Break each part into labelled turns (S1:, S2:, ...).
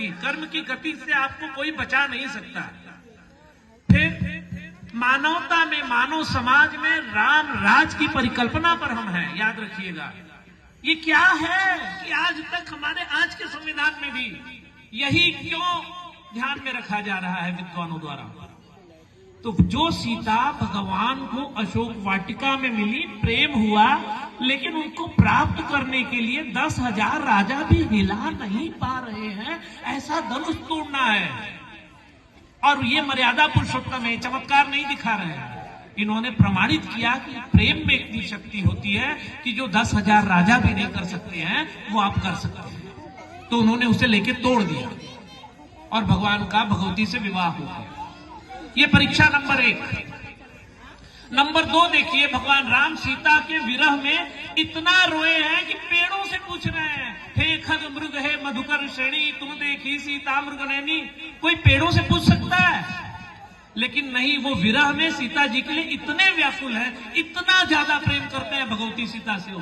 S1: गति, कर्म की गति से आपको कोई बचा नहीं सकता। फिर मानवता में, मानव समाज में राम राज की परिकल्पना पर हम हैं, याद रखिएगा। ये क्या है कि आज तक हमारे आज के संविधान में भी यही क्यों ध्यान में रखा जा रहा है विद्वानों द्वारा? तो जो सीता भगवान को अशोक वाटिका में मिली, प्रेम हुआ, लेकिन उनको प्राप्त करने के लिए 10,000 राजा भी हिला नहीं पा रहे हैं, ऐसा धनुष तोड़ना है। और ये मर्यादा पुरुषोत्तम है, चमत्कार नहीं दिखा रहे हैं। इन्होंने प्रमाणित किया कि प्रेम में इतनी शक्ति होती है कि जो 10,000 राजा भी नहीं कर सकते हैं वो आप कर सकते हैं। तो उन्होंने उसे लेके तोड़ दिया और भगवान का भगवती से विवाह हो गया। ये परीक्षा नंबर 1। नंबर 2 देखिए, भगवान राम सीता के विरह में इतना रोए हैं कि पेड़ों से पूछ रहे हैं, हे खग मृग हे मधुकर श्रेणी, तुम देखी सीता मृग नैनी। कोई पेड़ों से पूछ सकता है? लेकिन नहीं, वो विरह में सीता जी के लिए इतने व्याकुल है, इतना ज्यादा प्रेम करते हैं भगवती सीता से।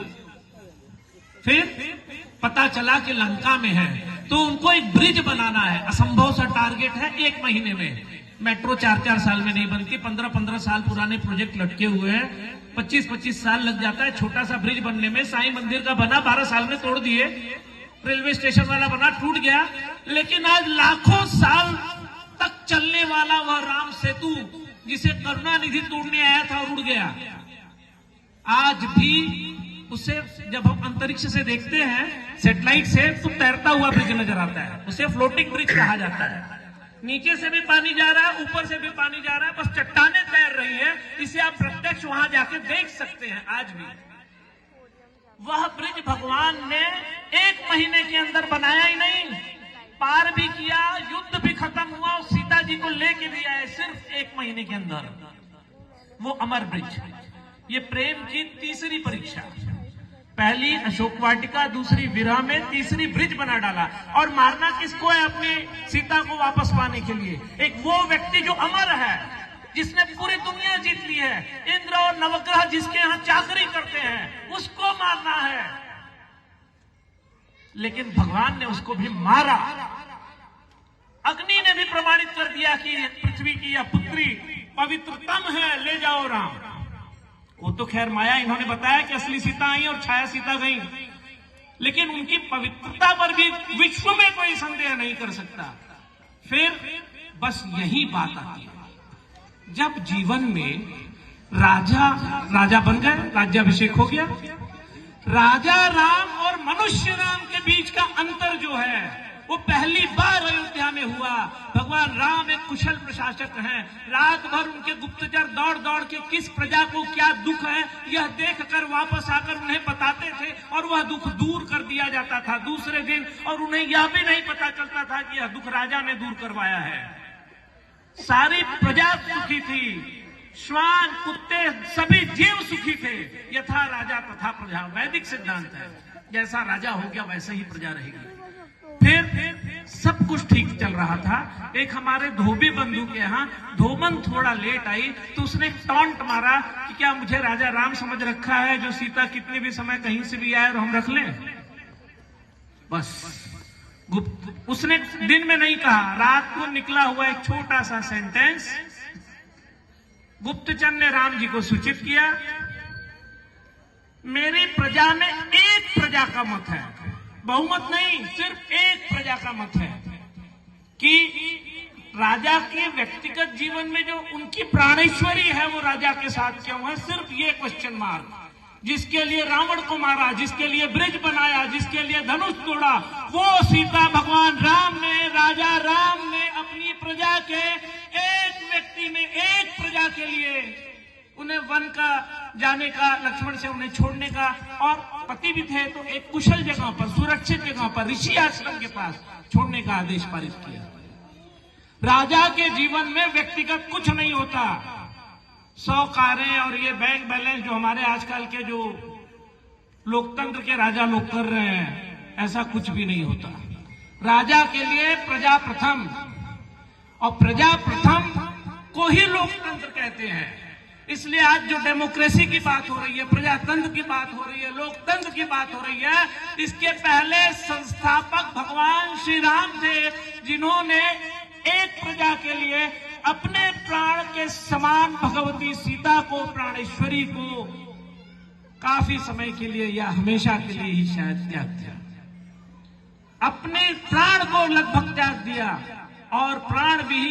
S1: फिर पता चला कि लंका में है, तो उनको एक ब्रिज बनाना है। असंभव सा टारगेट है, 1 महीने में। मेट्रो 4-4 साल में नहीं बनती, 15-15 साल पुराने प्रोजेक्ट लटके हुए हैं, 25-25 साल लग जाता है छोटा सा ब्रिज बनने में। साईं मंदिर का बना, 12 साल में तोड़ दिए। रेलवे स्टेशन वाला बना, टूट गया। लेकिन आज लाखों साल तक चलने वाला वह राम सेतु, जिसे करुणानिधि तोड़ने आया था और उड़ गया, आज भी उसे जब हम अंतरिक्ष से देखते हैं, सैटेलाइट से, तो तैरता हुआ ब्रिज नजर आता है। उसे फ्लोटिंग ब्रिज कहा जाता है। नीचे से भी पानी जा रहा है, ऊपर से भी पानी जा रहा है, बस चट्टानें तैर रही है। इसे आप प्रत्यक्ष वहां जाके देख सकते हैं। आज भी वह ब्रिज भगवान ने 1 महीने के अंदर बनाया ही नहीं, पार भी किया, युद्ध भी खत्म हुआ और सीता जी को लेके भी आए सिर्फ 1 महीने के अंदर। वो अमर ब्रिज। ये प्रेम की तीसरी परीक्षा। पहली अशोक वाटिका, दूसरी विरह में, तीसरी ब्रिज बना डाला। और मारना किसको है अपनी सीता को वापस पाने के लिए? एक वो व्यक्ति जो अमर है, जिसने पूरी दुनिया जीत ली है। इंद्र और नवग्रह जिसके यहां चाकरी करते हैं, उसको मारना है। लेकिन भगवान ने उसको भी मारा। अग्नि ने भी प्रमाणित कर दिया कि पृथ्वी की यह पुत्री पवित्रतम है, ले जाओ राम। वो तो खैर माया, इन्होंने बताया कि असली सीता आई और छाया सीता गई, लेकिन उनकी पवित्रता पर भी विश्व में कोई संदेह नहीं कर सकता। फिर बस यही बात आती है, जब जीवन में राजा बन गए, राज्याभिषेक हो गया। राजा राम और मनुष्य राम के बीच का अंतर जो है वो पहली बार अयोध्या में हुआ। भगवान राम एक कुशल प्रशासक हैं। रात भर उनके गुप्तचर दौड़ दौड़ के किस प्रजा को क्या दुख है यह देखकर वापस आकर उन्हें बताते थे, और वह दुख दूर कर दिया जाता था दूसरे दिन। और उन्हें यह भी नहीं पता चलता था कि यह दुख राजा ने दूर करवाया है। सारी प्रजा सुखी थी, श्वान, कुत्ते, सभी जीव सुखी थे। यथा राजा तथा प्रजा, वैदिक सिद्धांत है। जैसा राजा हो गया वैसे ही प्रजा रहेगी। फिर सब कुछ ठीक चल रहा था। एक हमारे धोबी बंधु के यहाँ धोबन थोड़ा लेट आई, तो उसने टॉन्ट मारा कि क्या मुझे राजा राम समझ रखा है, जो सीता कितने भी समय कहीं से भी आए और हम रख लें? बस उसने दिन में नहीं कहा, रात को निकला हुआ एक छोटा सा सेंटेंस गुप्तचर ने राम जी को सूचित किया। मेरी प्रजा में एक प्रजा का मत है, बहुमत नहीं, सिर्फ एक प्रजा का मत है कि राजा के व्यक्तिगत जीवन में जो उनकी प्राणेश्वरी है वो राजा के साथ क्यों है? सिर्फ ये क्वेश्चन मार्क। जिसके लिए रावण को मारा, जिसके लिए ब्रिज बनाया, जिसके लिए धनुष तोड़ा, वो सीता भगवान राम ने, राजा राम ने अपनी प्रजा के एक व्यक्ति में, एक प्रजा के लिए उन्हें वन का जाने का, लक्ष्मण से उन्हें छोड़ने का, और पति भी थे तो एक कुशल जगह पर, सुरक्षित जगह पर, ऋषि आश्रम के पास छोड़ने का आदेश पारित किया। राजा के जीवन में व्यक्तिगत कुछ नहीं होता। 100 कारें और ये बैंक बैलेंस जो हमारे आजकल के जो लोकतंत्र के राजा लोग कर रहे हैं, ऐसा कुछ भी नहीं होता। राजा के लिए प्रजा प्रथम, और प्रजा प्रथम को ही लोकतंत्र कहते हैं। इसलिए आज जो डेमोक्रेसी की बात हो रही है, प्रजातंत्र की बात हो रही है, लोकतंत्र की बात हो रही है, इसके पहले संस्थापक भगवान श्री राम थे, जिन्होंने एक प्रजा के लिए अपने प्राण के समान भगवती सीता को, प्राणेश्वरी को काफी समय के लिए या हमेशा के लिए ही शायद त्याग दिया, अपने प्राण को लगभग त्याग दिया। और प्राण भी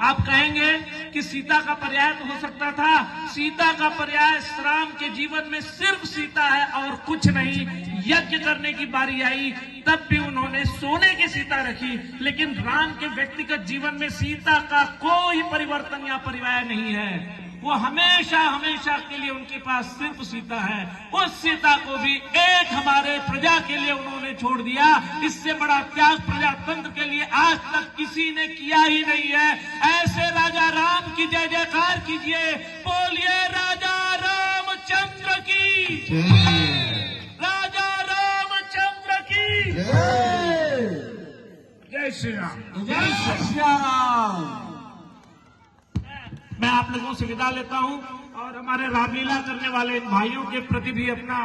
S1: आप कहेंगे कि सीता का पर्याय तो हो सकता था, सीता का पर्याय राम के जीवन में सिर्फ सीता है और कुछ नहीं। यज्ञ करने की बारी आई तब भी उन्होंने सोने की सीता रखी, लेकिन राम के व्यक्तिगत जीवन में सीता का कोई परिवर्तन या पर्याय नहीं है। वो हमेशा हमेशा के लिए उनके पास सिर्फ सीता है। उस सीता को भी एक हमारे प्रजा के लिए उन्होंने छोड़ दिया। इससे बड़ा त्याग प्रजातंत्र के लिए आज तक किसी ने किया ही नहीं है। ऐसे राजा राम की जय जयकार कीजिए, बोलिए राजा रामचंद्र की, राजा रामचंद्र की जय श्री राम, जय श्री राम। मैं आप लोगों से विदा लेता हूं और हमारे रामलीला करने वाले भाइयों के प्रति भी अपना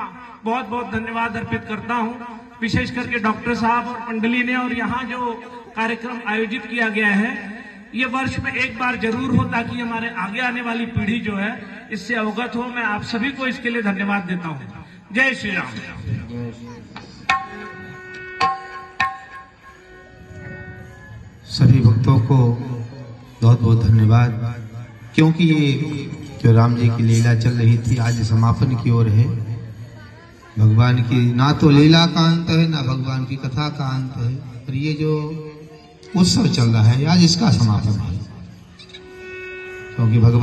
S1: बहुत बहुत धन्यवाद अर्पित करता हूं, विशेष करके डॉक्टर साहब और मंडली ने। और यहाँ जो कार्यक्रम आयोजित किया गया है ये वर्ष में एक बार जरूर हो, ताकि हमारे आगे आने वाली पीढ़ी जो है इससे अवगत हो। मैं आप सभी को इसके लिए धन्यवाद देता हूं। जय श्री राम।
S2: सभी भक्तों को बहुत बहुत धन्यवाद, क्योंकि ये जो राम जी की लीला चल रही थी आज समापन की ओर है। भगवान की ना तो लीला का अंत है ना भगवान की कथा का अंत है, और ये जो उत्सव चल रहा है आज इसका समापन है, क्योंकि भगवान